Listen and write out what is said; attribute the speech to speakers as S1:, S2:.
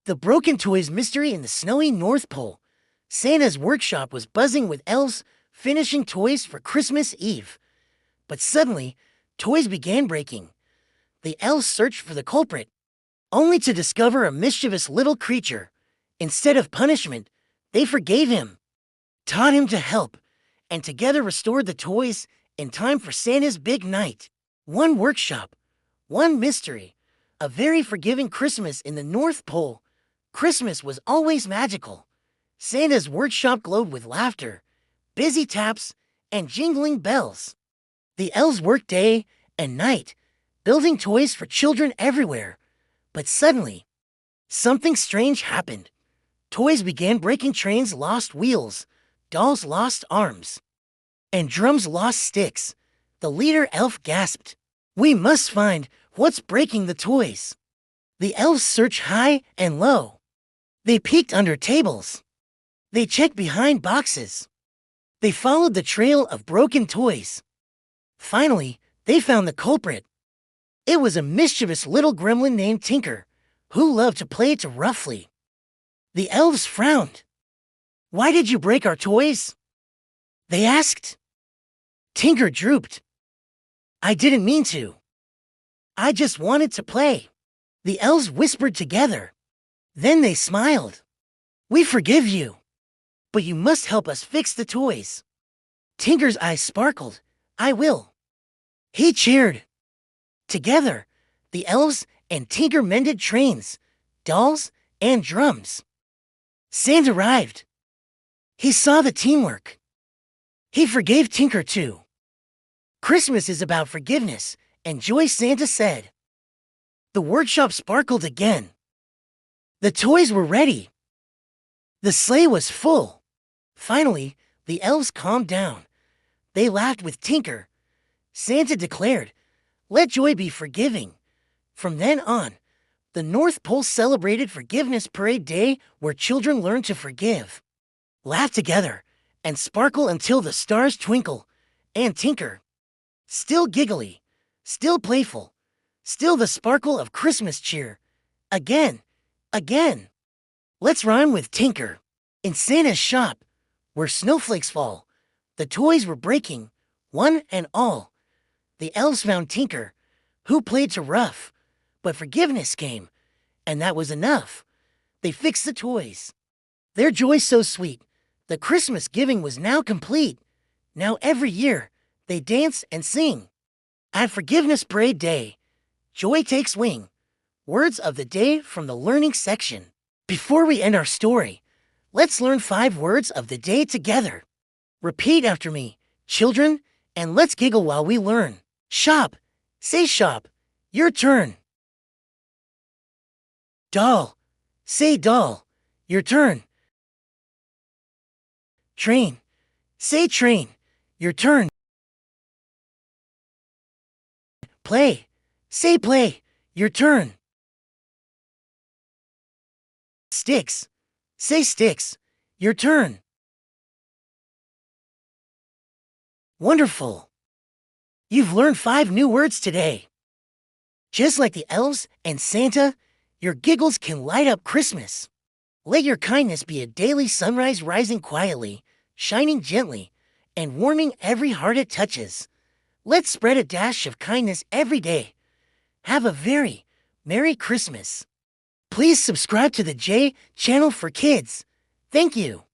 S1: The Broken Toys Mystery in the Snowy North Pole. Santa's workshop was buzzing with elves finishing toys for Christmas Eve. But suddenly, toys began breaking. The elves searched for the culprit, only to discover a mischievous little creature. Instead of punishment, they forgave him, taught him to help, and together restored the toys in time for Santa's big night. One workshop, one mystery, a very forgiving Christmas in the North Pole. Christmas was always magical. Santa's workshop glowed with laughter, busy taps, and jingling bells. The elves worked day and night, building toys for children everywhere. But suddenly, something strange happened. Toys began breaking, trains lost wheels, dolls lost arms, and drums lost sticks. The leader elf gasped, "We must find what's breaking the toys." The elves searched high and low. They peeked under tables. They checked behind boxes. They followed the trail of broken toys. Finally, they found the culprit. It was a mischievous little gremlin named Tinker, who loved to play too roughly. The elves frowned. "Why did you break our toys?" they asked. Tinker drooped. "I didn't mean to. I just wanted to play." The elves whispered together. Then they smiled. "We forgive you, but you must help us fix the toys." Tinker's eyes sparkled. "I will." He cheered. Together, the elves and Tinker mended trains, dolls, and drums. Santa arrived. He saw the teamwork. He forgave Tinker too. Christmas is about forgiveness and joy, Santa said. The workshop sparkled again. The toys were ready. The sleigh was full. Finally, the elves calmed down. They laughed with Tinker. Santa declared, "Let joy be forgiving." From then on, the North Pole celebrated Forgiveness Parade Day, where children learn to forgive, laugh together, and sparkle until the stars twinkle. And Tinker, still giggly, still playful, still the sparkle of Christmas cheer. Again. Let's rhyme with Tinker. In Santa's shop, where snowflakes fall, the toys were breaking, one and all. The elves found Tinker, who played too rough, but forgiveness came, and that was enough. They fixed the toys. Their joy so sweet, the Christmas giving was now complete. Now every year, they dance and sing. At Forgiveness Parade Day, joy takes wing. Words of the day from the learning section. Before we end our story, let's learn 5 words of the day together. Repeat after me, children, and let's giggle while we learn. Shop. Say shop. Your turn. Doll. Say doll. Your turn. Train. Say train. Your turn. Play. Say play. Your turn. Sticks. Say sticks. Your turn. Wonderful. You've learned 5 new words today. Just like the elves and Santa, your giggles can light up Christmas. Let your kindness be a daily sunrise, rising quietly, shining gently, and warming every heart it touches. Let's spread a dash of kindness every day. Have a very Merry Christmas. Please subscribe to the J channel for kids. Thank you.